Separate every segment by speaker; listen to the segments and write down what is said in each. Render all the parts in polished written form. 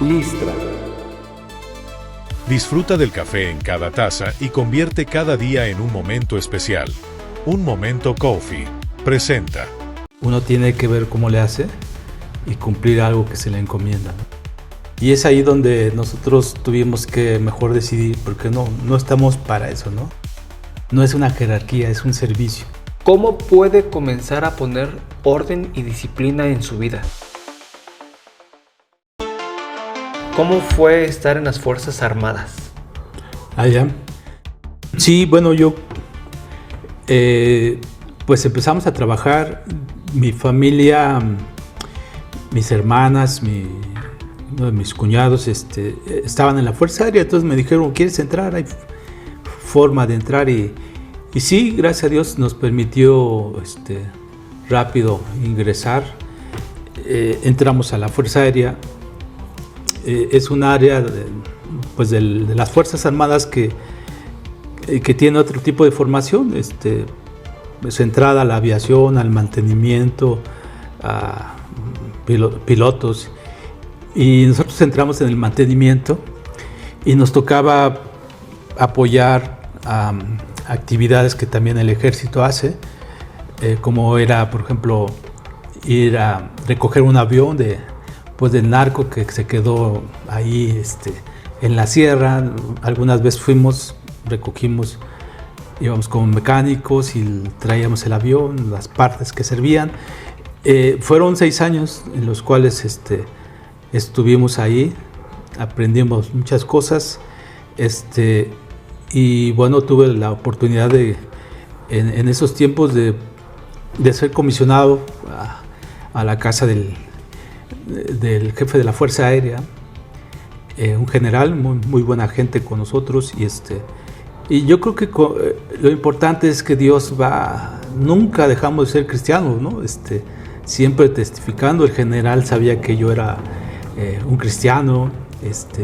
Speaker 1: Listra.
Speaker 2: Disfruta del café en cada taza y convierte cada día en un momento especial. Un Momento Coffee presenta.
Speaker 3: Uno tiene que ver cómo le hace y cumplir algo que se le encomienda, ¿no? Y es ahí donde nosotros tuvimos que mejor decidir, porque no estamos para eso, ¿no? No es una jerarquía, es un servicio.
Speaker 1: ¿Cómo puede comenzar a poner orden y disciplina en su vida? ¿Cómo fue estar en las Fuerzas Armadas?
Speaker 3: Ya. Sí, bueno, yo pues empezamos a trabajar, mi familia, mis hermanas, uno de mis cuñados estaban en la Fuerza Aérea, entonces me dijeron, ¿quieres entrar? Hay forma de entrar y sí, gracias a Dios nos permitió rápido ingresar. Entramos a la Fuerza Aérea. Es un área de las Fuerzas Armadas que tiene otro tipo de formación, centrada a la aviación, al mantenimiento, a pilotos. Y nosotros entramos en el mantenimiento y nos tocaba apoyar actividades que también el ejército hace, como era, por ejemplo, ir a recoger un avión del narco que se quedó ahí en la sierra. Algunas veces fuimos, recogimos, íbamos como mecánicos y traíamos el avión, las partes que servían. Fueron 6 años en los cuales estuvimos ahí, aprendimos muchas cosas, y bueno, tuve la oportunidad en esos tiempos de ser comisionado a la casa del jefe de la Fuerza Aérea, un general muy buena gente con nosotros, y yo creo que lo importante es que Dios nunca dejamos de ser cristianos, ¿no? Siempre testificando. El general sabía que yo era un cristiano,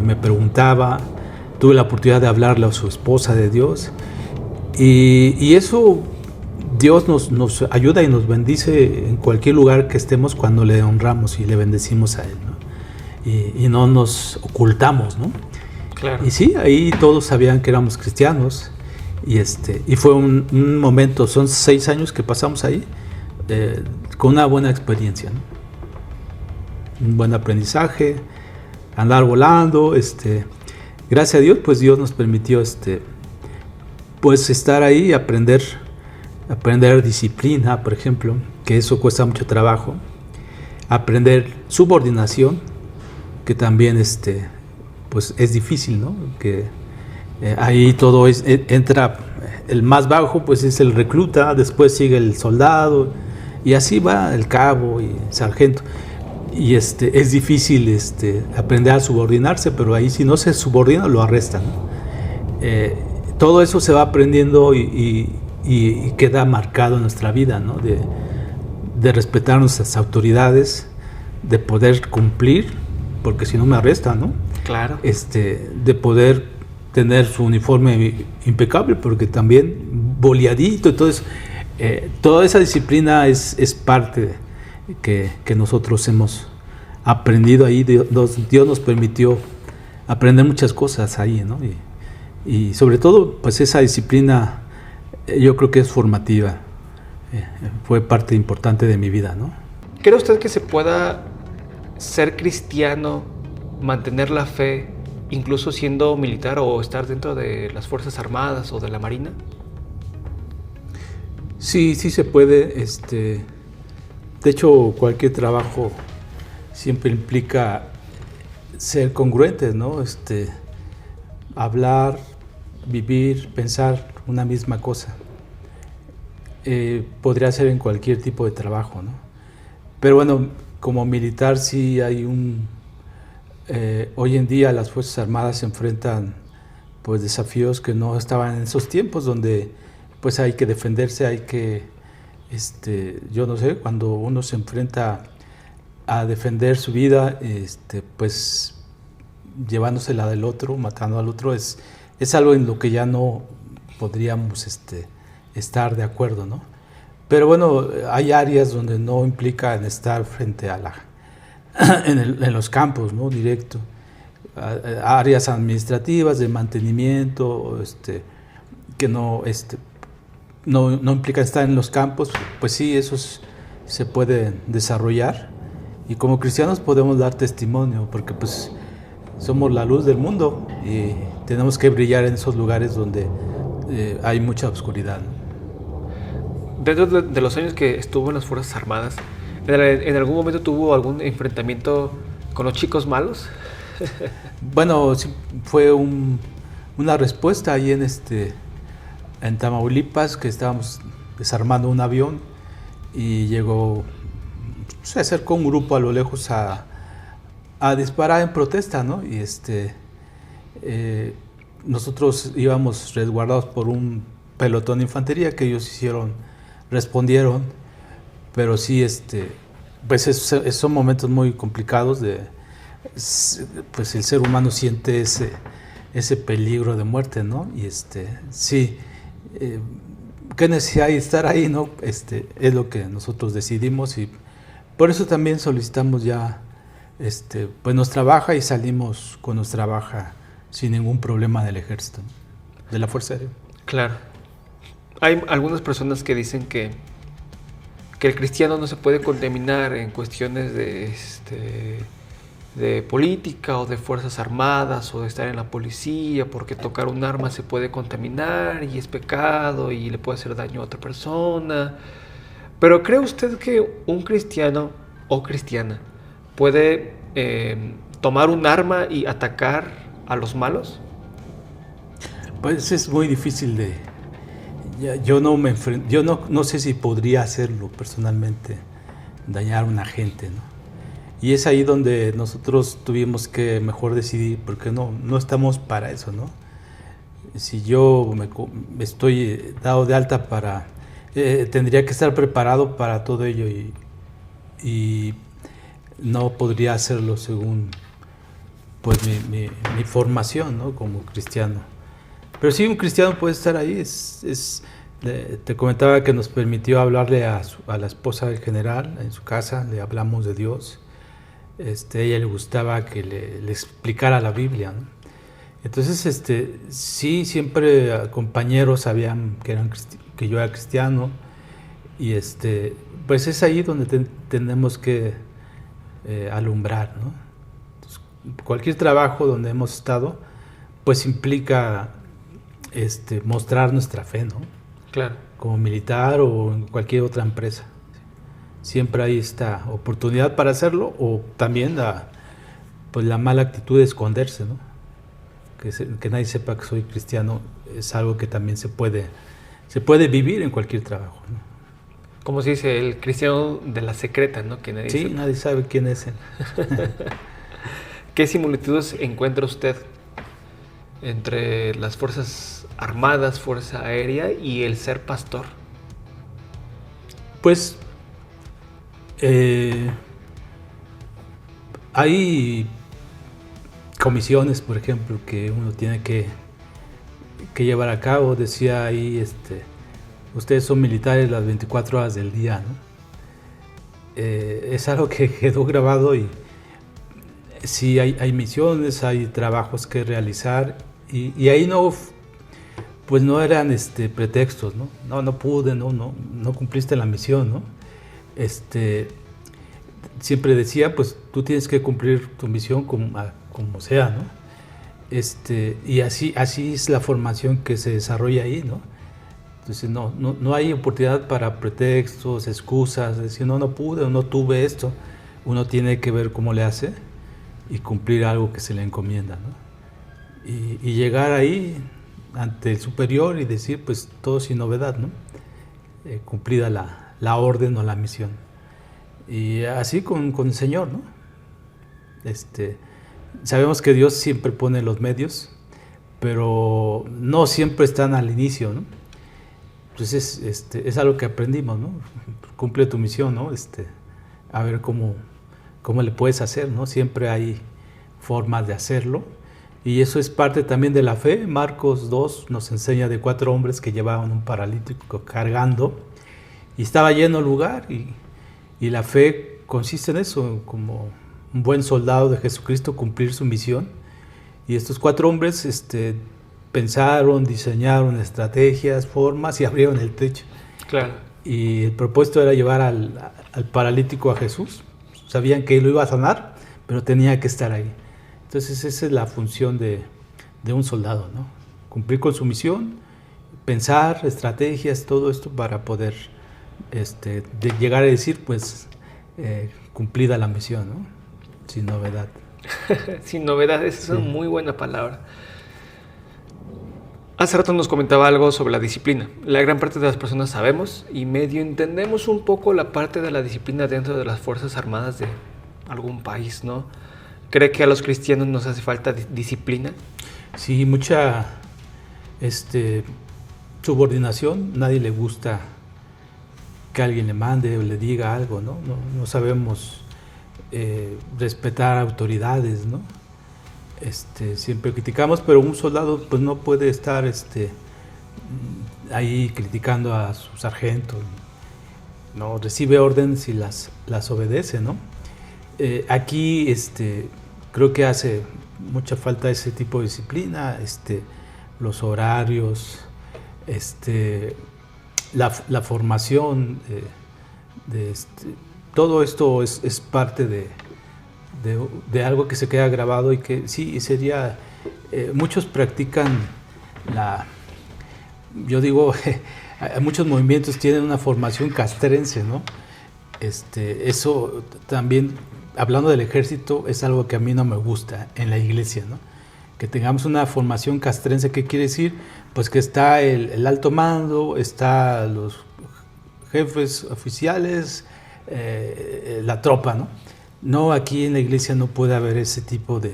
Speaker 3: me preguntaba, tuve la oportunidad de hablarle a su esposa de Dios, y eso Dios nos ayuda y nos bendice en cualquier lugar que estemos cuando le honramos y le bendecimos a Él, ¿no? Y no nos ocultamos, ¿no?
Speaker 1: Claro.
Speaker 3: Y sí, ahí todos sabían que éramos cristianos, y fue un momento, son 6 años que pasamos ahí, con una buena experiencia, ¿no? Un buen aprendizaje, andar volando, gracias a Dios, pues Dios nos permitió pues estar ahí y aprender disciplina, por ejemplo, que eso cuesta mucho trabajo, aprender subordinación, que también pues es difícil, ¿no? Que ahí todo entra, el más bajo pues es el recluta, después sigue el soldado y así va el cabo y sargento. Y es difícil aprender a subordinarse, pero ahí si no se subordina lo arrestan, ¿no? Todo eso se va aprendiendo y queda marcado en nuestra vida, ¿no? De respetar nuestras autoridades, de poder cumplir, porque si no me arrestan, ¿no?
Speaker 1: Claro.
Speaker 3: De poder tener su uniforme impecable, porque también boleadito, entonces toda esa disciplina es parte que nosotros hemos aprendido ahí. Dios nos permitió aprender muchas cosas ahí, ¿no? Y sobre todo, pues esa disciplina yo creo que es formativa, fue parte importante de mi vida, ¿no?
Speaker 1: ¿Cree usted que se pueda ser cristiano, mantener la fe, incluso siendo militar o estar dentro de las Fuerzas Armadas o de la Marina?
Speaker 3: Sí se puede. De hecho, cualquier trabajo siempre implica ser congruentes, ¿no? Hablar, vivir, pensar una misma cosa. Podría ser en cualquier tipo de trabajo, ¿no? Pero bueno, como militar sí hay hoy en día las Fuerzas Armadas se enfrentan pues desafíos que no estaban en esos tiempos, donde pues hay que defenderse, hay que, yo no sé, cuando uno se enfrenta a defender su vida, pues llevándose la del otro, matando al otro, es algo en lo que ya no podríamos estar de acuerdo, ¿no? Pero bueno, hay áreas donde no implica en estar frente a en los campos, ¿no? Directo. áreas administrativas de mantenimiento, que no implica estar en los campos, pues sí, se puede desarrollar. Y como cristianos podemos dar testimonio, porque pues somos la luz del mundo y tenemos que brillar en esos lugares donde hay mucha oscuridad.
Speaker 1: Dentro de los años que estuvo en las Fuerzas Armadas, ¿en algún momento tuvo algún enfrentamiento con los chicos malos?
Speaker 3: Bueno, sí, fue una respuesta ahí en Tamaulipas, que estábamos desarmando un avión y se acercó un grupo a lo lejos a disparar en protesta, ¿no? Y nosotros íbamos resguardados por un pelotón de infantería que ellos respondieron, pero sí, pues son momentos muy complicados pues el ser humano siente ese peligro de muerte, ¿no? Y sí, qué necesidad hay de estar ahí, ¿no? Es lo que nosotros decidimos y por eso también solicitamos ya, pues nos trabaja y salimos con nuestra baja sin ningún problema del ejército, de la Fuerza Aérea.
Speaker 1: Claro. Hay algunas personas que dicen que el cristiano no se puede contaminar en cuestiones de política o de fuerzas armadas o de estar en la policía, porque tocar un arma se puede contaminar y es pecado y le puede hacer daño a otra persona. Pero ¿cree usted que un cristiano o cristiana puede tomar un arma y atacar a los malos?
Speaker 3: Pues es muy difícil yo no sé si podría hacerlo personalmente, dañar a una gente, ¿no? Y es ahí donde nosotros tuvimos que mejor decidir, porque no estamos para eso, ¿no? Si yo estoy dado de alta tendría que estar preparado para todo ello y no podría hacerlo según pues mi formación, ¿no? Como cristiano. Pero sí, un cristiano puede estar ahí. Te comentaba que nos permitió hablarle a la esposa del general en su casa, le hablamos de Dios. A ella le gustaba que le explicara la Biblia, ¿no? Entonces, sí, siempre compañeros sabían que yo era cristiano y pues es ahí donde tenemos que alumbrar, ¿no? Entonces, cualquier trabajo donde hemos estado, pues implica mostrar nuestra fe, ¿no?
Speaker 1: Claro.
Speaker 3: Como militar o en cualquier otra empresa. Siempre hay esta oportunidad para hacerlo, o también pues la mala actitud de esconderse, ¿no? Que nadie sepa que soy cristiano es algo que también se puede vivir en cualquier trabajo, ¿no?
Speaker 1: Como se dice, el cristiano de la secreta, ¿no? Que nadie
Speaker 3: sí, nadie sabe quién es él.
Speaker 1: ¿Qué similitudes encuentra usted entre las Fuerzas Armadas, Fuerza Aérea y el ser pastor?
Speaker 3: Pues hay comisiones, por ejemplo, que uno tiene que llevar a cabo. Decía ahí, ustedes son militares las 24 horas del día, ¿no? Es algo que quedó grabado y sí hay misiones, hay trabajos que realizar y ahí pues no eran pretextos, ¿no? No pude, no cumpliste la misión, ¿no? Siempre decía, pues tú tienes que cumplir tu misión como sea, ¿no? Y así es la formación que se desarrolla ahí, ¿no? Entonces no hay oportunidad para pretextos, excusas, decir no pude o no tuve esto. Uno tiene que ver cómo le hace y cumplir algo que se le encomienda, ¿no? Y llegar ahí ante el superior y decir, pues todo sin novedad, ¿no? Cumplida la orden o la misión. Y así con el Señor, ¿no? Sabemos que Dios siempre pone los medios, pero no siempre están al inicio, ¿no? Entonces es algo que aprendimos, ¿no? Cumple tu misión, ¿no? A ver cómo le puedes hacer, ¿no? Siempre hay formas de hacerlo. Y eso es parte también de la fe. Marcos 2 nos enseña de 4 hombres que llevaban un paralítico cargando y estaba lleno el lugar y la fe consiste en eso, como un buen soldado de Jesucristo, cumplir su misión Y estos 4 hombres pensaron, diseñaron estrategias, formas y abrieron el techo.
Speaker 1: Claro.
Speaker 3: Y el propósito era llevar al paralítico a Jesús. Sabían que él lo iba a sanar, pero tenía que estar ahí. Entonces esa es la función de un soldado, ¿no? Cumplir con su misión, pensar estrategias, todo esto para poder llegar a decir, pues, cumplida la misión, ¿no? Sin novedad.
Speaker 1: Sin novedades, esa es una muy buena palabra. Hace rato nos comentaba algo sobre la disciplina. La gran parte de las personas sabemos y medio entendemos un poco la parte de la disciplina dentro de las Fuerzas Armadas de algún país, ¿no? ¿Cree que a los cristianos nos hace falta disciplina?
Speaker 3: Sí, mucha subordinación. Nadie le gusta que alguien le mande o le diga algo, ¿no? No sabemos respetar autoridades, ¿no? Siempre criticamos, pero un soldado pues no puede estar ahí criticando a su sargento, no recibe órdenes y las obedece, ¿no? Aquí creo que hace mucha falta ese tipo de disciplina, los horarios, la formación todo esto es parte de algo que se queda grabado y que sí sería, muchos practican yo digo, muchos movimientos tienen una formación castrense, ¿no? Eso también, hablando del ejército, es algo que a mí no me gusta en la iglesia, ¿no? Que tengamos una formación castrense. ¿Qué quiere decir? Pues que está el alto mando, está los jefes oficiales, la tropa, ¿no? No, aquí en la iglesia no puede haber ese tipo de...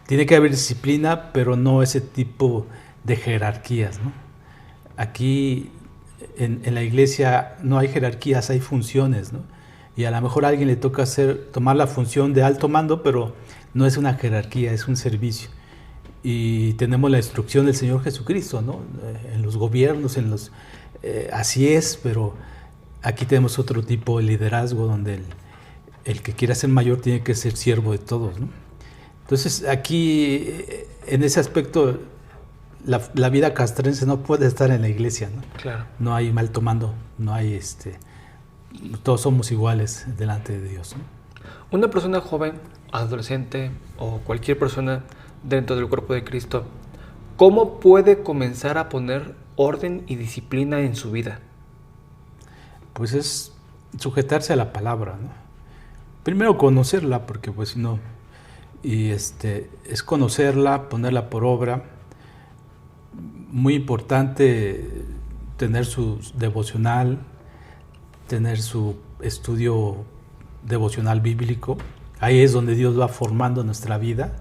Speaker 3: Tiene que haber disciplina, pero no ese tipo de jerarquías, ¿no? Aquí en la iglesia no hay jerarquías, hay funciones, ¿no? Y a lo mejor a alguien le toca tomar la función de alto mando, pero no es una jerarquía, es un servicio. Y tenemos la instrucción del Señor Jesucristo, ¿no? En los gobiernos, así es, pero aquí tenemos otro tipo de liderazgo donde el que quiera ser mayor tiene que ser siervo de todos, ¿no? Entonces aquí, en ese aspecto, la vida castrense no puede estar en la iglesia, ¿no?
Speaker 1: Claro.
Speaker 3: No hay mal tomando, no hay todos somos iguales delante de Dios, ¿no?
Speaker 1: Una persona joven, adolescente o cualquier persona dentro del cuerpo de Cristo, ¿cómo puede comenzar a poner orden y disciplina en su vida?
Speaker 3: Pues es sujetarse a la palabra, ¿no? Primero conocerla, porque pues si no, y es conocerla, ponerla por obra. Muy importante tener su devocional, tener su estudio devocional bíblico. Ahí es donde Dios va formando nuestra vida,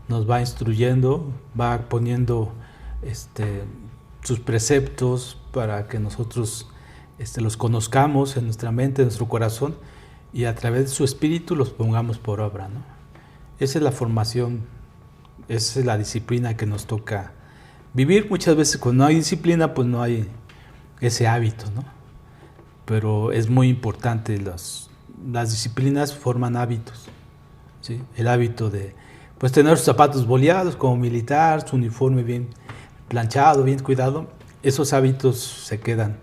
Speaker 3: nos va instruyendo, va poniendo sus preceptos para que nosotros los conozcamos en nuestra mente, en nuestro corazón, y a través de su espíritu los pongamos por obra, ¿no? Esa es la formación, esa es la disciplina que nos toca vivir. Muchas veces cuando no hay disciplina, pues no hay ese hábito, ¿no? Pero es muy importante, las disciplinas forman hábitos, ¿sí? El hábito de pues tener sus zapatos boleados como militar, su uniforme bien planchado, bien cuidado, esos hábitos se quedan.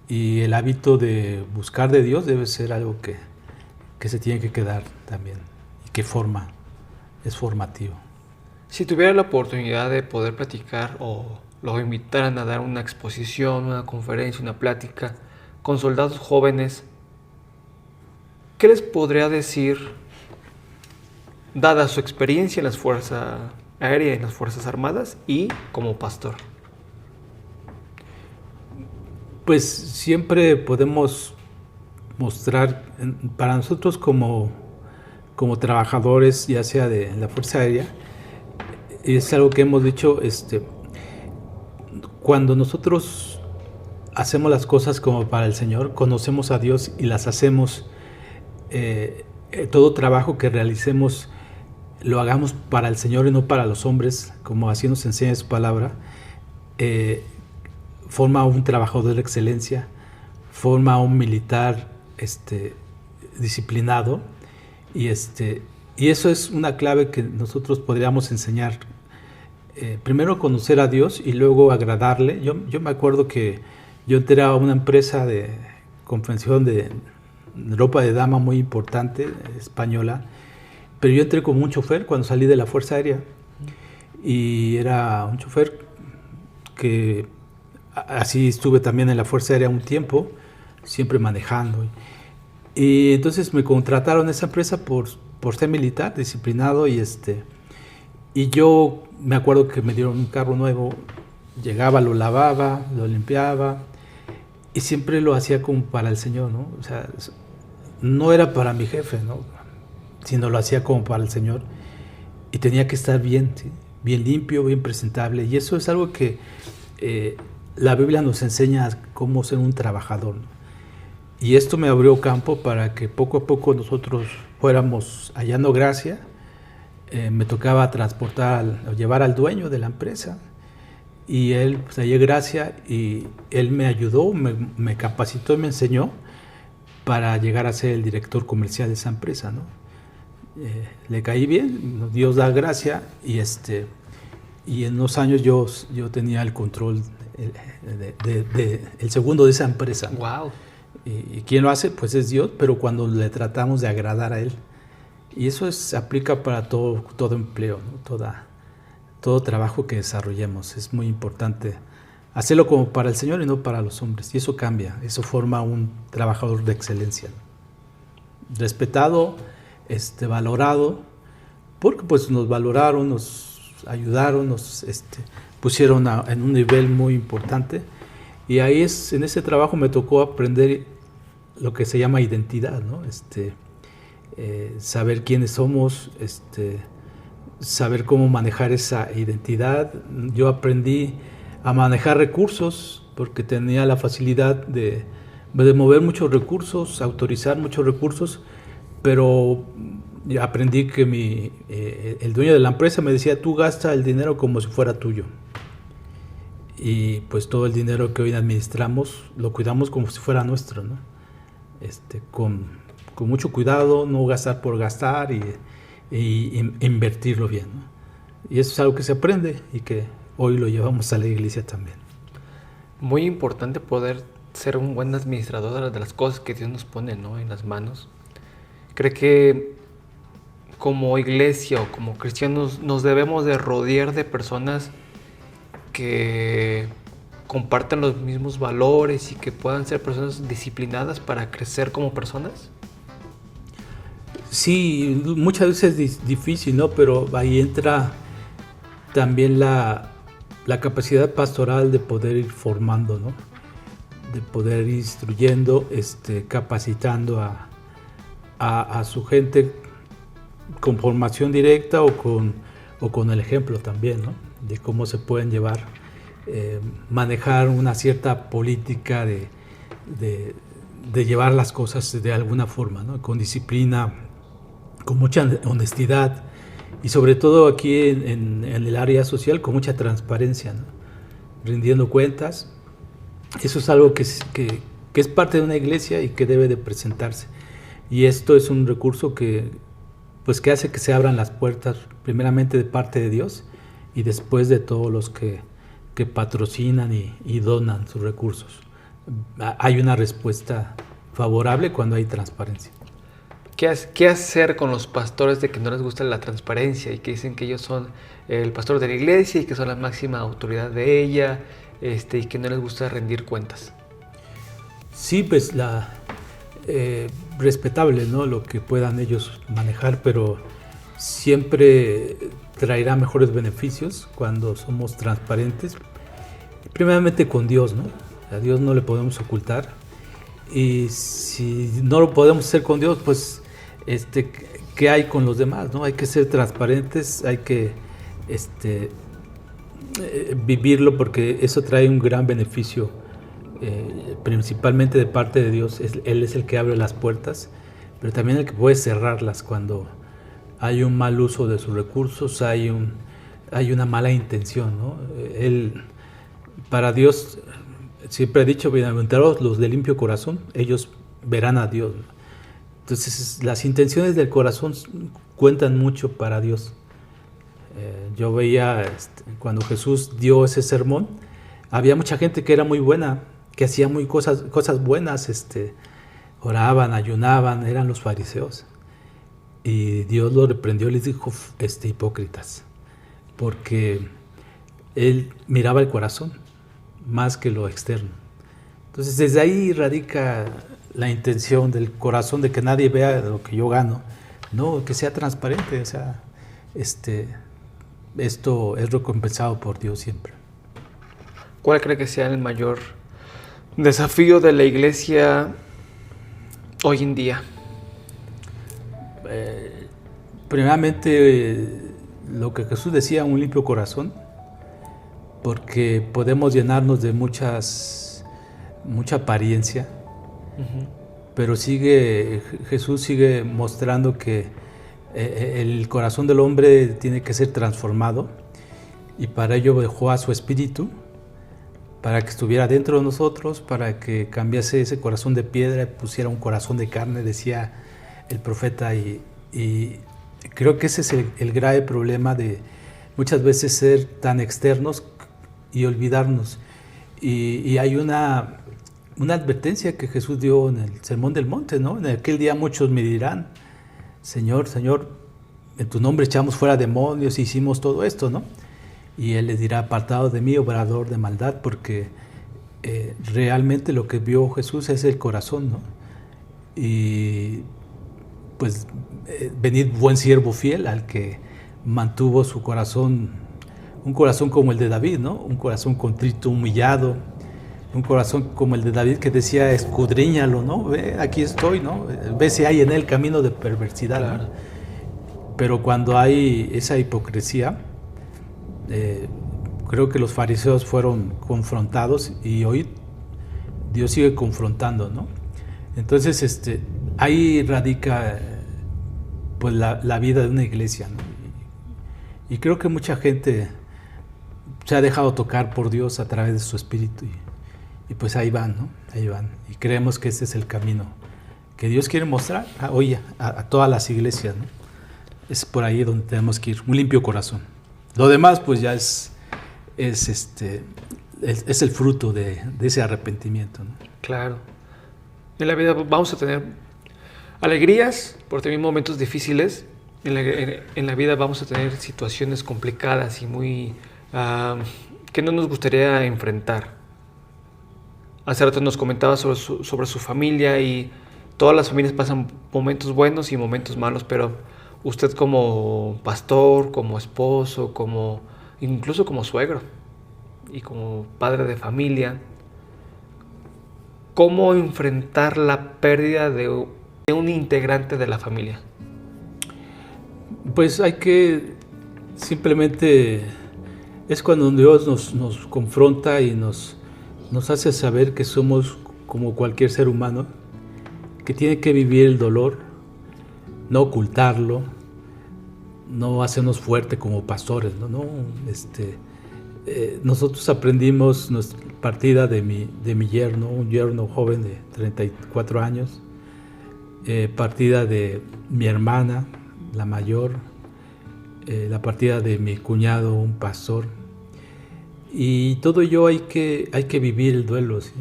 Speaker 3: Y el hábito de buscar de Dios debe ser algo que se tiene que quedar también y que es formativo.
Speaker 1: Si tuviera la oportunidad de poder platicar o lo invitaran a dar una exposición, una conferencia, una plática con soldados jóvenes, ¿qué les podría decir, dada su experiencia en las Fuerzas Aéreas y en las Fuerzas Armadas y como pastor?
Speaker 3: Pues siempre podemos mostrar, para nosotros como trabajadores, ya sea de la Fuerza Aérea, es algo que hemos dicho, cuando nosotros hacemos las cosas como para el Señor, conocemos a Dios y las hacemos, todo trabajo que realicemos lo hagamos para el Señor y no para los hombres, como así nos enseña su palabra, forma un trabajador de excelencia, forma un militar disciplinado, y eso es una clave que nosotros podríamos enseñar primero conocer a Dios y luego agradarle. Yo me acuerdo que yo entré a una empresa de confección de ropa de dama muy importante, española, pero yo entré como un chofer cuando salí de la Fuerza Aérea, y era un chofer que así estuve también en la Fuerza Aérea un tiempo, siempre manejando. Y entonces me contrataron en esa empresa por ser militar, disciplinado, y yo me acuerdo que me dieron un carro nuevo, llegaba, lo lavaba, lo limpiaba, y siempre lo hacía como para el Señor, ¿no? O sea, no era para mi jefe, ¿no? Sino lo hacía como para el Señor, y tenía que estar bien, ¿sí? Bien limpio, bien presentable, y eso es algo que la Biblia nos enseña cómo ser un trabajador, ¿no? Y esto me abrió campo para que poco a poco nosotros fuéramos hallando gracia. Me tocaba transportar o llevar al dueño de la empresa, y él pues hallé gracia, y él me ayudó, me capacitó y me enseñó para llegar a ser el director comercial de esa empresa, ¿no? Le caí bien, Dios da gracia, y en unos años yo tenía el control el segundo de esa empresa, ¿no?
Speaker 1: Wow.
Speaker 3: Y quien lo hace pues es Dios, pero cuando le tratamos de agradar a Él. Y eso se aplica para todo empleo, ¿no? Todo trabajo que desarrollemos. Es muy importante hacerlo como para el Señor y no para los hombres. Y eso cambia, eso forma un trabajador de excelencia, ¿no? Respetado, valorado, porque pues nos valoraron, nos ayudaron, nos pusieron en un nivel muy importante. Y ahí en ese trabajo me tocó aprender lo que se llama identidad, ¿no? Saber quiénes somos, saber cómo manejar esa identidad. Yo aprendí a manejar recursos porque tenía la facilidad de mover muchos recursos, autorizar muchos recursos, pero aprendí que el dueño de la empresa me decía: tú gasta el dinero como si fuera tuyo. Y pues todo el dinero que hoy administramos lo cuidamos como si fuera nuestro, ¿no? Con mucho cuidado, no gastar por gastar, y invertirlo bien, ¿no? Y eso es algo que se aprende y que hoy lo llevamos a la iglesia también.
Speaker 1: Muy importante poder ser un buen administrador de las cosas que Dios nos pone, ¿no?, en las manos. Creo que como iglesia o como cristianos nos debemos de rodear de personas que compartan los mismos valores y que puedan ser personas disciplinadas para crecer como personas.
Speaker 3: Sí, muchas veces es difícil, ¿no? Pero ahí entra también la capacidad pastoral de poder ir formando, ¿no? De poder ir instruyendo, capacitando a su gente con formación directa o con el ejemplo también, ¿no? De cómo se pueden manejar una cierta política de llevar las cosas de alguna forma, ¿no? Con disciplina, con mucha honestidad, y sobre todo aquí en el área social con mucha transparencia, ¿no? Rindiendo cuentas. Eso es algo que es parte de una iglesia y que debe de presentarse. Y esto es un recurso que hace que se abran las puertas, primeramente de parte de Dios y después de todos los que patrocinan y donan sus recursos. Hay una respuesta favorable cuando hay transparencia.
Speaker 1: ¿Qué hacer con los pastores de que no les gusta la transparencia y que dicen que ellos son el pastor de la iglesia y que son la máxima autoridad de ella, y que no les gusta rendir cuentas?
Speaker 3: Sí, pues respetable, ¿no?, lo que puedan ellos manejar, pero siempre traerá mejores beneficios cuando somos transparentes, primeramente con Dios, ¿no? A Dios no le podemos ocultar, y si no lo podemos hacer con Dios, pues ¿qué hay con los demás, no? Hay que ser transparentes, hay que vivirlo, porque eso trae un gran beneficio, principalmente de parte de Dios. Él es el que abre las puertas, pero también el que puede cerrarlas cuando hay un mal uso de sus recursos, hay una mala intención, ¿no? Para Dios, siempre ha dicho: bienaventurados los de limpio corazón, ellos verán a Dios, ¿no? Entonces las intenciones del corazón cuentan mucho para Dios. Yo veía cuando Jesús dio ese sermón, había mucha gente que era muy buena, que hacía cosas buenas, oraban, ayunaban, eran los fariseos. Y Dios los reprendió y les dijo, hipócritas, porque Él miraba el corazón más que lo externo. Entonces desde ahí radica la intención del corazón, de que nadie vea lo que yo gano, no, que sea transparente, o sea, esto es recompensado por Dios siempre.
Speaker 1: ¿Cuál cree que sea el mayor desafío de la iglesia hoy en día?
Speaker 3: Primeramente, lo que Jesús decía, un limpio corazón, porque podemos llenarnos de mucha apariencia, pero Jesús sigue mostrando que el corazón del hombre tiene que ser transformado, y para ello dejó a su espíritu, para que estuviera dentro de nosotros, para que cambiase ese corazón de piedra y pusiera un corazón de carne, decía el profeta, y creo que ese es el grave problema de muchas veces ser tan externos y olvidarnos. Y hay una advertencia que Jesús dio en el Sermón del Monte, ¿no? En aquel día muchos me dirán, Señor, Señor, en tu nombre echamos fuera demonios, hicimos todo esto, ¿no? Y Él les dirá, apartado de mí, obrador de maldad, porque realmente lo que vio Jesús es el corazón, ¿no? Y pues venid buen siervo fiel, al que mantuvo su corazón, un corazón como el de David, ¿no? Un corazón contrito, humillado, un corazón como el de David que decía, escudriñalo, ¿no? Ve, aquí estoy, ¿no? Ve si hay en él camino de perversidad, claro. ¿No? Pero cuando hay esa hipocresía, creo que los fariseos fueron confrontados, y hoy Dios sigue confrontando, ¿no? Entonces, ahí radica pues la vida de una iglesia, ¿no? Y creo que mucha gente se ha dejado tocar por Dios a través de su espíritu, y pues ahí van, ¿no? Ahí van. Y creemos que ese es el camino que Dios quiere mostrar hoy a todas las iglesias, ¿no? Es por ahí donde tenemos que ir, un limpio corazón. Lo demás pues ya es el fruto de ese arrepentimiento, ¿no?
Speaker 1: Claro. En la vida vamos a tener alegrías, por también momentos difíciles. En la vida vamos a tener situaciones complicadas y muy que no nos gustaría enfrentar. Hace rato nos comentaba sobre su familia, y todas las familias pasan momentos buenos y momentos malos, pero usted como pastor, como esposo, incluso como suegro y como padre de familia, ¿cómo enfrentar la pérdida de un integrante de la familia?
Speaker 3: Pues hay que simplemente, es cuando Dios nos confronta y nos hace saber que somos como cualquier ser humano, que tiene que vivir el dolor, no ocultarlo, no hacernos fuerte como pastores, ¿no? Nosotros aprendimos nuestra partida de mi yerno, un yerno joven de 34 años, partida de mi hermana, la mayor, la partida de mi cuñado, un pastor, y todo ello hay que vivir el duelo, ¿sí?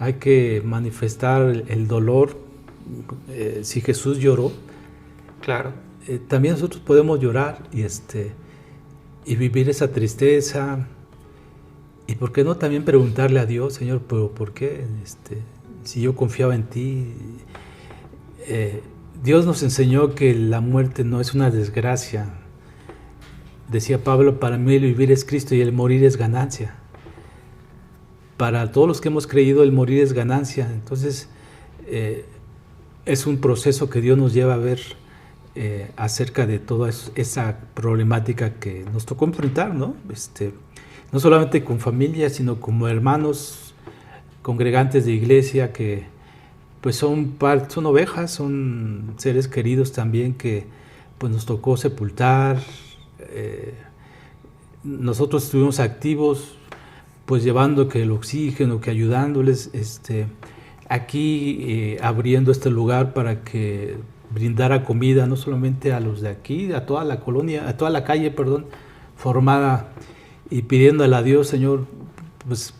Speaker 3: Hay que manifestar el dolor. Si Jesús lloró,
Speaker 1: claro,
Speaker 3: también nosotros podemos llorar y vivir esa tristeza. Y por qué no también preguntarle a Dios, Señor, pero ¿por qué? Si yo confiaba en ti. Dios nos enseñó que la muerte no es una desgracia. Decía Pablo, para mí el vivir es Cristo y el morir es ganancia. Para todos los que hemos creído, el morir es ganancia. Entonces, es un proceso que Dios nos lleva a ver acerca de toda esa problemática que nos tocó enfrentar, ¿no? No solamente con familia, sino como hermanos congregantes de iglesia que pues son ovejas, son seres queridos también que pues nos tocó sepultar. Nosotros estuvimos activos pues llevando que el oxígeno, que ayudándoles, aquí abriendo este lugar para que brindara comida no solamente a los de aquí, a toda la colonia, a toda la calle, perdón, formada, y pidiéndole a Dios, Señor, pues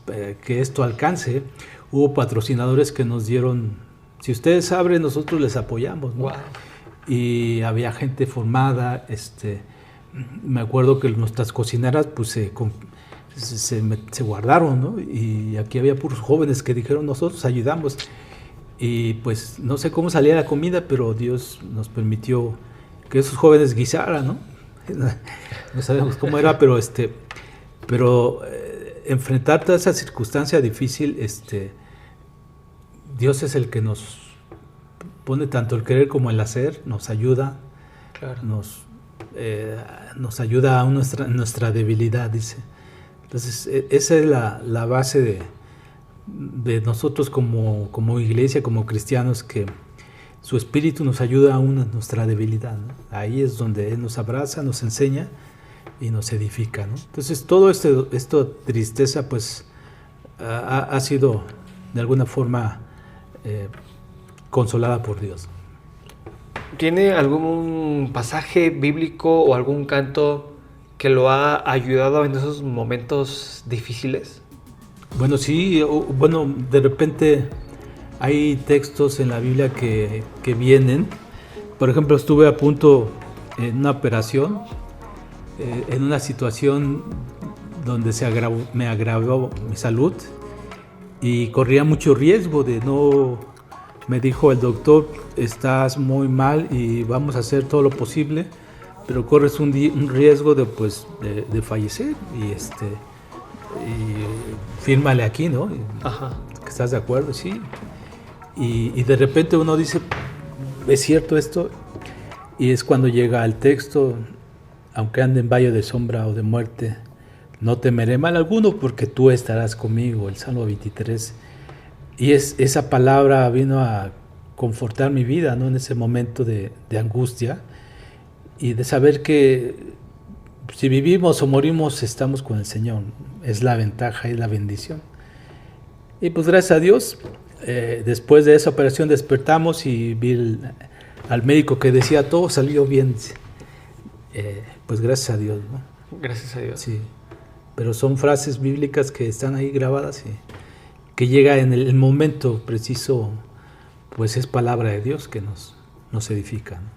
Speaker 3: que esto alcance. Hubo patrocinadores que nos dieron, si ustedes abren, nosotros les apoyamos, ¿no?
Speaker 1: Wow.
Speaker 3: Y había gente formada, me acuerdo que nuestras cocineras pues se guardaron, ¿no? Y aquí había puros jóvenes que dijeron, nosotros ayudamos. Y pues no sé cómo salía la comida, pero Dios nos permitió que esos jóvenes guisaran, ¿no? No sabemos cómo era, pero enfrentar toda esa circunstancia difícil, Dios es el que nos pone tanto el querer como el hacer, nos ayuda,
Speaker 1: Claro.
Speaker 3: nos ayuda a nuestra debilidad, dice. Entonces, esa es la base de nosotros como iglesia, como cristianos, que su espíritu nos ayuda aún en nuestra debilidad, ¿no? Ahí es donde Él nos abraza, nos enseña y nos edifica, ¿no? Entonces, todo esta tristeza, pues, ha sido de alguna forma consolada por Dios.
Speaker 1: ¿Tiene algún pasaje bíblico o algún canto que lo ha ayudado en esos momentos difíciles?
Speaker 3: Bueno, sí, de repente hay textos en la Biblia que vienen. Por ejemplo, estuve a punto en una operación, en una situación donde me agravó mi salud y corría mucho riesgo de no. Me dijo el doctor, estás muy mal y vamos a hacer todo lo posible, pero corres un riesgo de fallecer y fírmale aquí, ¿no?
Speaker 1: Ajá.
Speaker 3: ¿Estás de acuerdo? Sí. Y de repente uno dice, ¿es cierto esto? Y es cuando llega el texto, aunque ande en valle de sombra o de muerte, no temeré mal alguno porque tú estarás conmigo, el Salmo 23. Y esa palabra vino a confortar mi vida, ¿no? En ese momento de angustia y de saber que si vivimos o morimos estamos con el Señor. Es la ventaja y la bendición. Y pues gracias a Dios, después de esa operación despertamos y vi al médico que decía todo salió bien. Pues gracias a Dios, ¿no?
Speaker 1: Gracias a Dios.
Speaker 3: Sí, pero son frases bíblicas que están ahí grabadas y que llega en el momento preciso, pues es palabra de Dios que nos edifica, ¿no?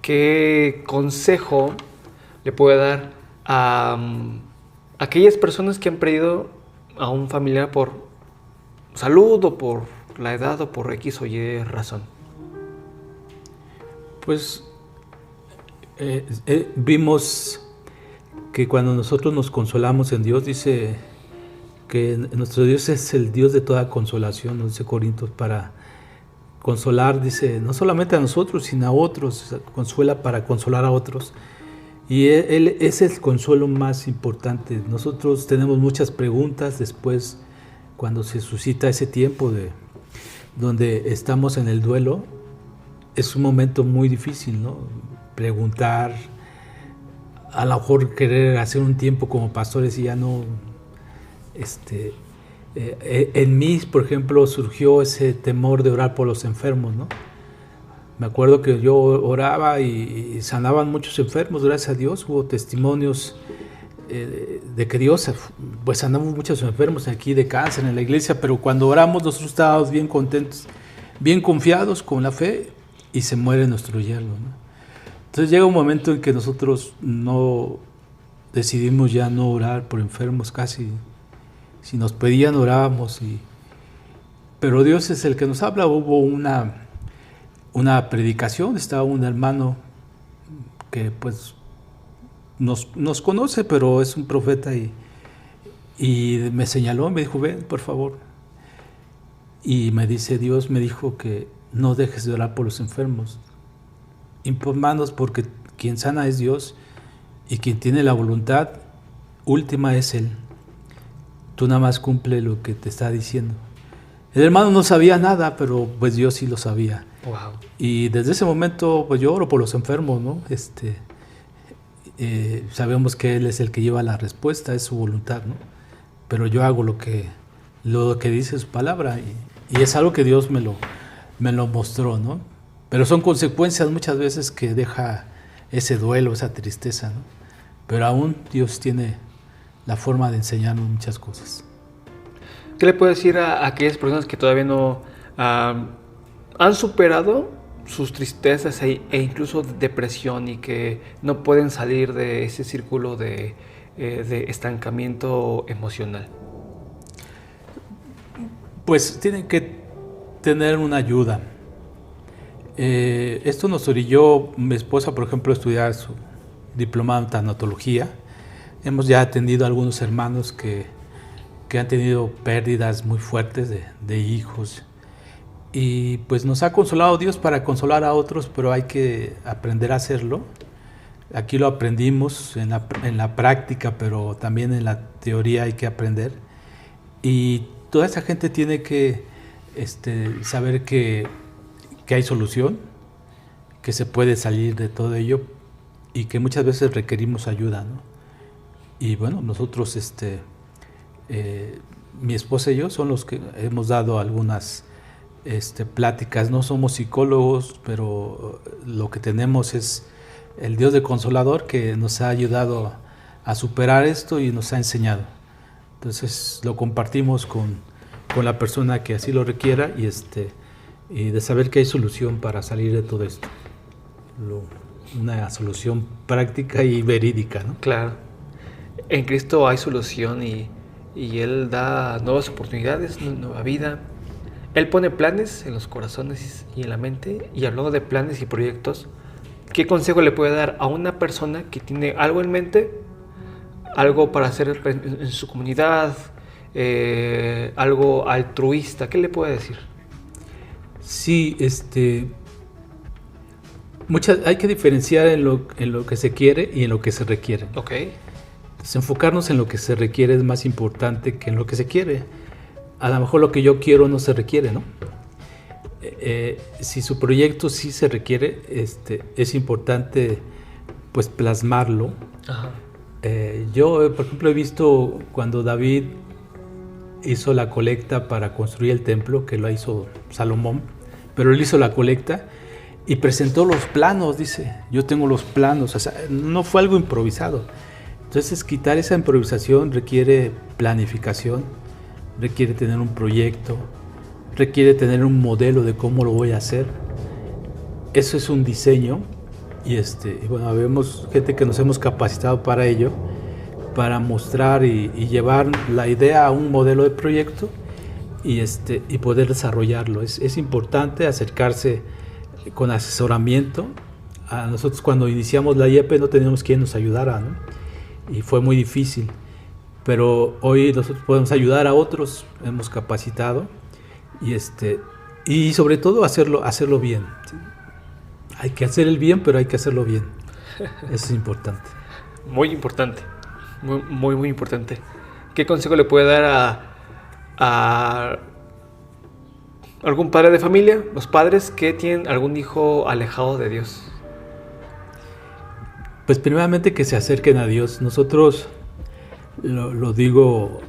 Speaker 1: ¿Qué consejo le puede dar a aquellas personas que han perdido a un familiar por salud o por la edad o por X o Y razón?
Speaker 3: Pues vimos que cuando nosotros nos consolamos en Dios, dice que nuestro Dios es el Dios de toda consolación, nos dice Corintios, para consolar, dice, no solamente a nosotros, sino a otros, consuela para consolar a otros. Y Él es el consuelo más importante. Nosotros tenemos muchas preguntas después, cuando se suscita ese tiempo donde estamos en el duelo, es un momento muy difícil, ¿no? Preguntar, a lo mejor querer hacer un tiempo como pastores y ya no. En mí, por ejemplo, surgió ese temor de orar por los enfermos, ¿no? Me acuerdo que yo oraba y sanaban muchos enfermos, gracias a Dios. Hubo testimonios de que Dios pues sanaba muchos enfermos aquí de cáncer en la iglesia, pero cuando oramos nosotros estábamos bien contentos, bien confiados con la fe y se muere nuestro yerno, ¿no? Entonces llega un momento en que nosotros decidimos ya no orar por enfermos casi. Si nos pedían, orábamos. Pero Dios es el que nos habla. Hubo una predicación, estaba un hermano que pues nos conoce, pero es un profeta y me señaló, me dijo, ven, por favor. Y me dice, Dios me dijo que no dejes de orar por los enfermos. Impon manos porque quien sana es Dios y quien tiene la voluntad última es Él. Tú nada más cumple lo que te está diciendo. El hermano no sabía nada, pero pues Dios sí lo sabía.
Speaker 1: Wow.
Speaker 3: Y desde ese momento pues yo oro por los enfermos, ¿no? Sabemos que Él es el que lleva la respuesta, es su voluntad, ¿no? Pero yo hago lo que dice su palabra y es algo que Dios me lo mostró, ¿no? Pero son consecuencias muchas veces que deja ese duelo, esa tristeza, ¿no? Pero aún Dios tiene la forma de enseñarnos muchas cosas.
Speaker 1: ¿Qué le puedo decir a aquellas personas que todavía no han superado sus tristezas e incluso depresión y que no pueden salir de ese círculo de estancamiento emocional?
Speaker 3: Pues tienen que tener una ayuda. Esto nos orilló mi esposa, por ejemplo, a estudiar su diplomado en tanatología. Hemos ya atendido a algunos hermanos que han tenido pérdidas muy fuertes de hijos. Y pues nos ha consolado Dios para consolar a otros, pero hay que aprender a hacerlo. Aquí lo aprendimos en la práctica, pero también en la teoría hay que aprender. Y toda esa gente tiene que saber que hay solución, que se puede salir de todo ello y que muchas veces requerimos ayuda, ¿no? Y bueno, nosotros, mi esposa y yo son los que hemos dado algunas pláticas. No somos psicólogos, pero lo que tenemos es el Dios de Consolador que nos ha ayudado a superar esto y nos ha enseñado. Entonces lo compartimos con la persona que así lo requiera y de saber que hay solución para salir de todo esto. Una solución práctica y verídica, ¿no?
Speaker 1: Claro. En Cristo hay solución y Él da nuevas oportunidades, nueva vida. Él pone planes en los corazones y en la mente. Y hablando de planes y proyectos, ¿qué consejo le puede dar a una persona que tiene algo en mente? Algo para hacer en su comunidad, algo altruista. ¿Qué le puede decir?
Speaker 3: Sí, hay que diferenciar en lo que se quiere y en lo que se requiere.
Speaker 1: Ok.
Speaker 3: Entonces, enfocarnos en lo que se requiere es más importante que en lo que se quiere. A lo mejor lo que yo quiero no se requiere, ¿no? Si su proyecto sí se requiere, es importante pues plasmarlo.
Speaker 1: Ajá.
Speaker 3: Yo, por ejemplo, he visto cuando David hizo la colecta para construir el templo, que lo hizo Salomón, pero él hizo la colecta y presentó los planos, dice, yo tengo los planos, o sea, no fue algo improvisado. Entonces, quitar esa improvisación requiere planificación, requiere tener un proyecto, requiere tener un modelo de cómo lo voy a hacer. Eso es un diseño y bueno, vemos gente que nos hemos capacitado para ello, para mostrar y llevar la idea a un modelo de proyecto y poder desarrollarlo. Es importante acercarse con asesoramiento. A nosotros cuando iniciamos la IEP no teníamos quien nos ayudara, ¿no? Y fue muy difícil, pero hoy nosotros podemos ayudar a otros, hemos capacitado y sobre todo hacerlo bien. ¿Sí? Hay que hacer el bien, pero hay que hacerlo bien. Eso es importante.
Speaker 1: Muy importante, muy, muy importante. ¿Qué consejo le puede dar a algún padre de familia, los padres que tienen algún hijo alejado de Dios?
Speaker 3: Pues primeramente que se acerquen a Dios. Nosotros, lo digo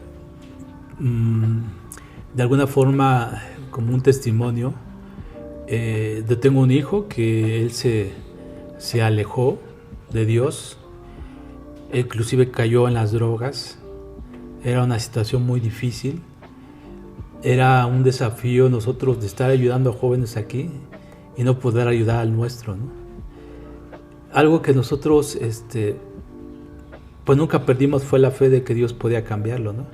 Speaker 3: de alguna forma como un testimonio. Yo tengo un hijo que él se alejó de Dios, inclusive cayó en las drogas. Era una situación muy difícil. Era un desafío nosotros de estar ayudando a jóvenes aquí y no poder ayudar al nuestro, ¿no? Algo que nosotros pues nunca perdimos fue la fe de que Dios podía cambiarlo, ¿no?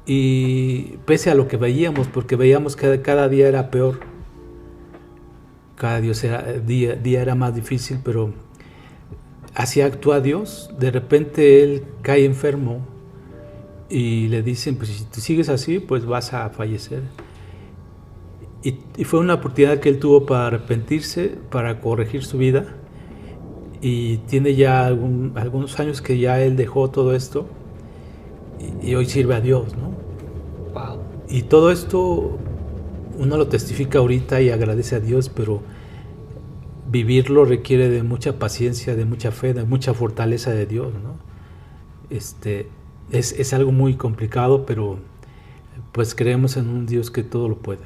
Speaker 3: Y pese a lo que veíamos, porque veíamos que cada día era peor, cada día era más difícil, pero así actúa Dios. De repente él cae enfermo y le dicen, pues si te sigues así, pues vas a fallecer. Y fue una oportunidad que él tuvo para arrepentirse, para corregir su vida. Y tiene ya algunos años que ya él dejó todo esto y hoy sirve a Dios, ¿no?
Speaker 1: Wow.
Speaker 3: Y todo esto uno lo testifica ahorita y agradece a Dios, pero vivirlo requiere de mucha paciencia, de mucha fe, de mucha fortaleza de Dios, ¿no? Es algo muy complicado, pero pues creemos en un Dios que todo lo puede.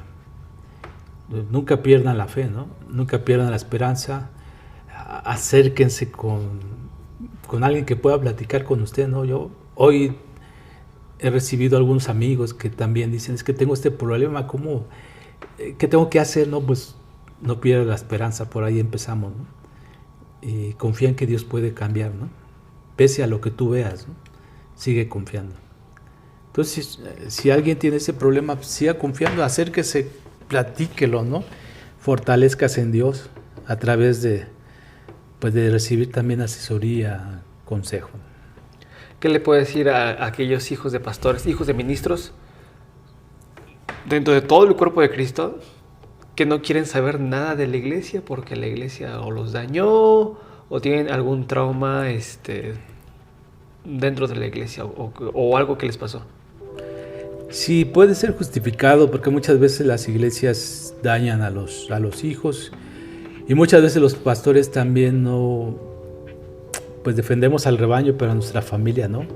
Speaker 3: nunca pierdan la fe, ¿no? Nunca pierdan la esperanza. Acérquense con alguien que pueda platicar con usted, ¿no? Yo hoy he recibido algunos amigos que también dicen, es que tengo este problema, ¿cómo? ¿Qué tengo que hacer? No, pues no pierda la esperanza, por ahí empezamos, ¿no? Y confía en que Dios puede cambiar, ¿no? Pese a lo que tú veas, ¿no? Sigue confiando. Entonces, si alguien tiene ese problema, pues, siga confiando, acérquese, platíquelo, ¿no? Fortalezcase en Dios a través de recibir también asesoría, consejo.
Speaker 1: ¿Qué le puede decir a aquellos hijos de pastores, hijos de ministros, dentro de todo el cuerpo de Cristo, que no quieren saber nada de la iglesia porque la iglesia o los dañó o tienen algún trauma dentro de la iglesia o algo que les pasó?
Speaker 3: Sí, puede ser justificado porque muchas veces las iglesias dañan a los hijos y muchas veces los pastores también no, pues defendemos al rebaño, pero a nuestra familia no.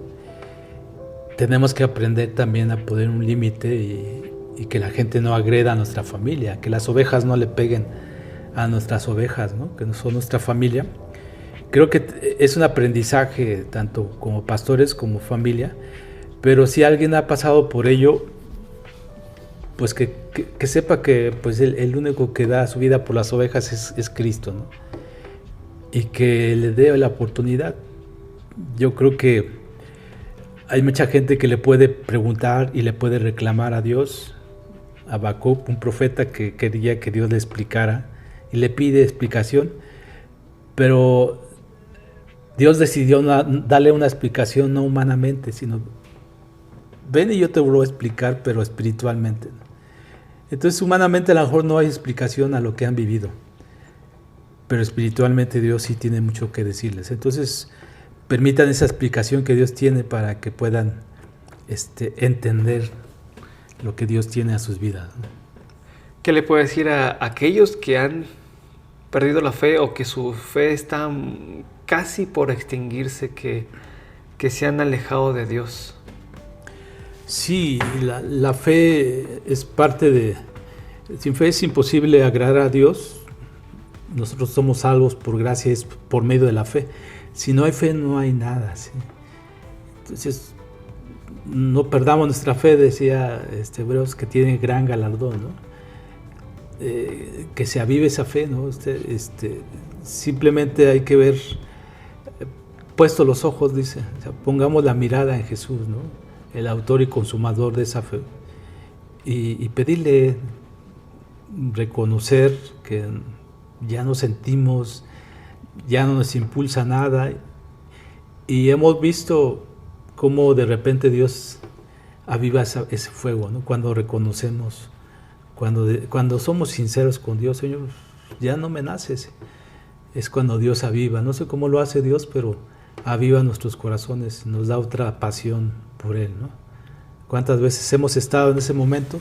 Speaker 3: Tenemos que aprender también a poner un límite y que la gente no agreda a nuestra familia, que las ovejas no le peguen a nuestras ovejas, ¿no? Que no son nuestra familia. Creo que es un aprendizaje tanto como pastores como familia, pero si alguien ha pasado por ello, pues que sepa que pues el único que da su vida por las ovejas es Cristo, ¿no? Y que le dé la oportunidad. Yo creo que hay mucha gente que le puede preguntar y le puede reclamar a Dios. Habacuc, un profeta que quería que Dios le explicara y le pide explicación, pero Dios decidió darle una explicación no humanamente, sino ven y yo te voy a explicar, pero espiritualmente. Entonces humanamente a lo mejor no hay explicación a lo que han vivido, pero espiritualmente Dios sí tiene mucho que decirles. Entonces permitan esa explicación que Dios tiene para que puedan entender lo que Dios tiene a sus vidas, ¿no?
Speaker 1: ¿Qué le puede decir a aquellos que han perdido la fe o que su fe está casi por extinguirse, que se han alejado de Dios?
Speaker 3: Sí, la fe es parte de... Sin fe es imposible agradar a Dios. Nosotros somos salvos por gracia, es por medio de la fe. Si no hay fe, no hay nada, ¿sí? Entonces, no perdamos nuestra fe, decía Hebreos, que tiene gran galardón, ¿no? Que se avive esa fe, ¿no? Simplemente hay que ver, puesto los ojos, dice, o sea, pongamos la mirada en Jesús, ¿no? El autor y consumador de esa fe, y pedirle, reconocer que ya no sentimos, ya no nos impulsa nada, y hemos visto cómo de repente Dios aviva ese fuego, ¿no? Cuando reconocemos, cuando somos sinceros con Dios, Señor, ya no me naces, es cuando Dios aviva. No sé cómo lo hace Dios, pero aviva nuestros corazones, nos da otra pasión por Él, ¿no? ¿Cuántas veces hemos estado en ese momento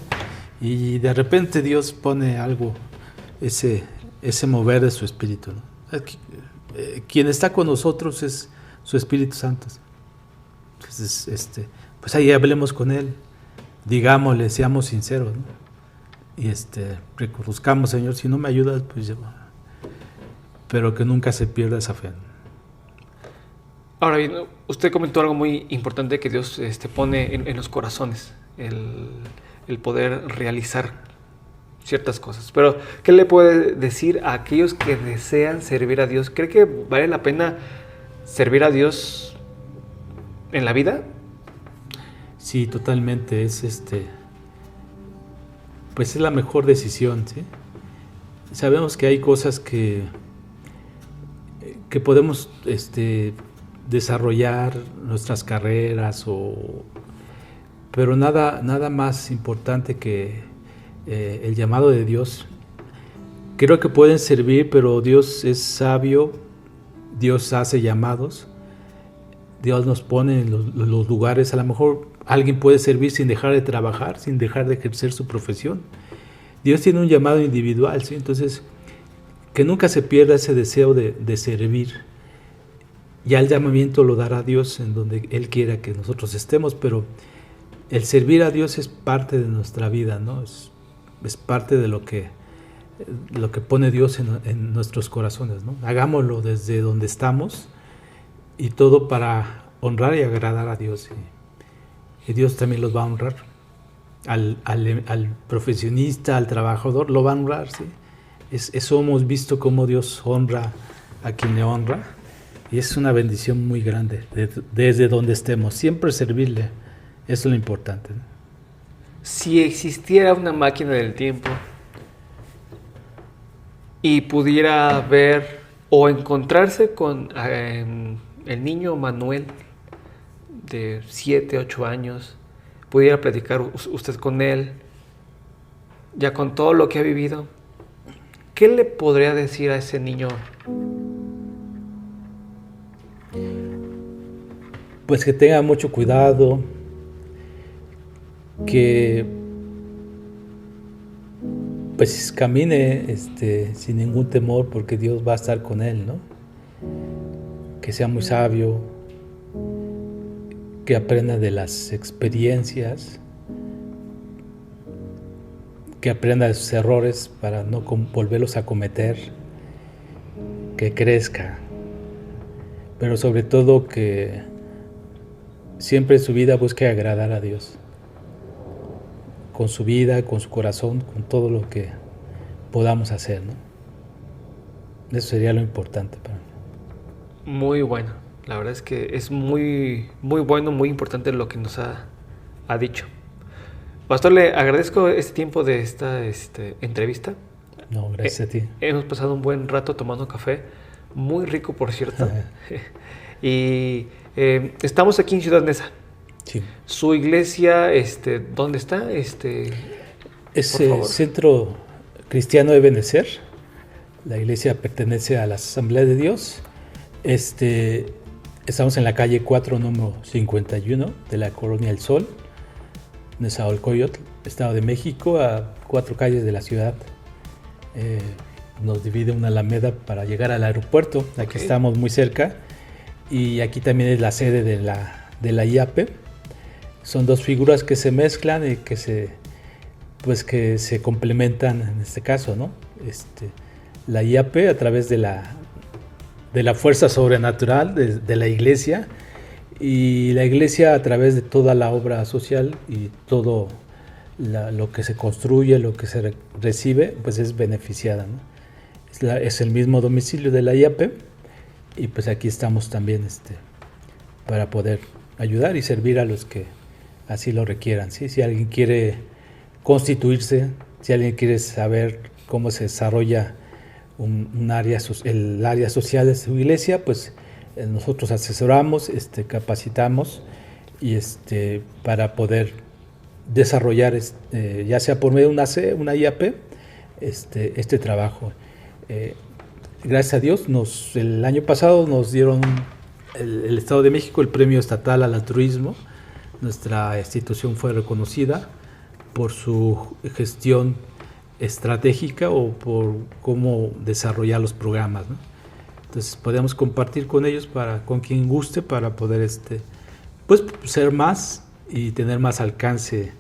Speaker 3: y de repente Dios pone algo, ese mover de su Espíritu, ¿no? Quien está con nosotros es su Espíritu Santo. Entonces, pues ahí hablemos con Él, digámosle, seamos sinceros, ¿no? Y reconozcamos, Señor, si no me ayudas, pues yo, pero que nunca se pierda esa fe.
Speaker 1: Ahora bien, usted comentó algo muy importante que Dios pone en los corazones, el poder realizar ciertas cosas. Pero, ¿qué le puede decir a aquellos que desean servir a Dios? ¿Cree que vale la pena servir a Dios en la vida?
Speaker 3: Sí, totalmente. Pues es la mejor decisión, ¿sí? Sabemos que hay cosas que podemos desarrollar nuestras carreras, pero nada más importante que el llamado de Dios. Creo que pueden servir, pero Dios es sabio, Dios hace llamados, Dios nos pone en los lugares. A lo mejor alguien puede servir sin dejar de trabajar, sin dejar de ejercer su profesión. Dios tiene un llamado individual, ¿sí? Entonces, que nunca se pierda ese deseo de servir. Ya el llamamiento lo dará Dios en donde Él quiera que nosotros estemos, pero el servir a Dios es parte de nuestra vida, ¿no? Es parte de lo que lo que pone Dios en nuestros corazones, ¿no? Hagámoslo desde donde estamos y todo para honrar y agradar a Dios. Y Dios también los va a honrar. Al profesionista, al trabajador, lo va a honrar, ¿sí? Eso hemos visto cómo Dios honra a quien le honra. Y es una bendición muy grande desde donde estemos. Siempre servirle. Eso es lo importante, ¿no?
Speaker 1: Si existiera una máquina del tiempo y pudiera ver o encontrarse con el niño Manuel de 7, 8 años, pudiera platicar usted con él, ya con todo lo que ha vivido, ¿qué le podría decir a ese niño?
Speaker 3: Pues que tenga mucho cuidado, que pues camine sin ningún temor, porque Dios va a estar con él, ¿no? Que sea muy sabio, que aprenda de las experiencias, que aprenda de sus errores para no volverlos a cometer, que crezca, pero sobre todo que siempre en su vida busque agradar a Dios, con su vida, con su corazón, con todo lo que podamos hacer, ¿no? Eso sería lo importante para mí.
Speaker 1: Muy bueno, la verdad es que es muy, muy bueno, muy importante lo que nos ha dicho. Pastor, le agradezco este tiempo de esta entrevista.
Speaker 3: No, gracias a ti.
Speaker 1: Hemos pasado un buen rato tomando café, muy rico por cierto. Y estamos aquí en Ciudad Neza.
Speaker 3: Sí.
Speaker 1: Su iglesia, ¿dónde está?
Speaker 3: Es el Centro Cristiano de Benecer. La iglesia pertenece a la Asamblea de Dios. Estamos en la calle 4, número 51 de la Colonia El Sol, Nezahualcóyotl, Estado de México, a 4 calles de la ciudad. Nos divide una alameda para llegar al aeropuerto. Aquí estamos muy cerca. Y aquí también es la sede de la IAPE. Son dos figuras que se mezclan y que se complementan en este caso, ¿no? La IAPE a través de la fuerza sobrenatural de la iglesia, y la iglesia a través de toda la obra social y todo lo que se construye, lo que se recibe, pues es beneficiada, ¿no? Es el mismo domicilio de la IAPE, y pues aquí estamos también para poder ayudar y servir a los que así lo requieran, ¿sí? Si alguien quiere constituirse, si alguien quiere saber cómo se desarrolla el área social de su iglesia, pues nosotros asesoramos, capacitamos y para poder desarrollar, ya sea por medio de una IAP, este trabajo. Gracias a Dios, el año pasado nos dieron el Estado de México el Premio Estatal al Altruismo. Nuestra institución fue reconocida por su gestión estratégica o por cómo desarrollar los programas, ¿no? Entonces podemos compartir con ellos, con quien guste, para poder pues ser más y tener más alcance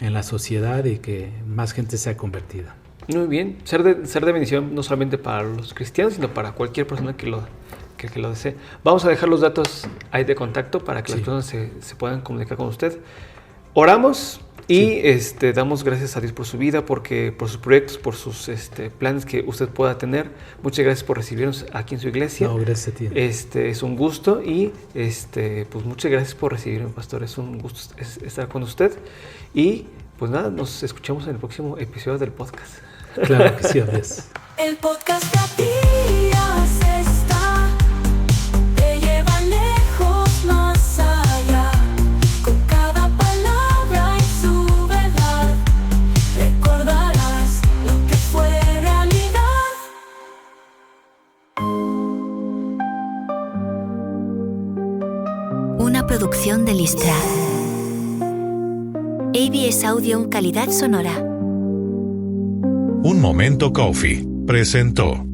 Speaker 3: en la sociedad y que más gente sea convertida.
Speaker 1: Muy bien, ser de bendición no solamente para los cristianos, sino para cualquier persona que lo desee. Vamos a dejar los datos ahí de contacto para que las personas se puedan comunicar con usted. Oramos y damos gracias a Dios por su vida, por sus proyectos, por sus planes que usted pueda tener. Muchas gracias por recibirnos aquí en su iglesia.
Speaker 3: No, gracias a ti.
Speaker 1: Es un gusto y pues muchas gracias por recibirme, pastor. Es un gusto estar con usted. Y pues nada, nos escuchamos en el próximo episodio del podcast.
Speaker 3: Claro que sí, adiós.
Speaker 4: El podcast de Abías está, te lleva lejos, más allá, con cada palabra y su verdad, recordarás lo que fue realidad.
Speaker 5: Una producción de Listra. ABS Audio en calidad sonora.
Speaker 2: Un Momento Coffee presentó.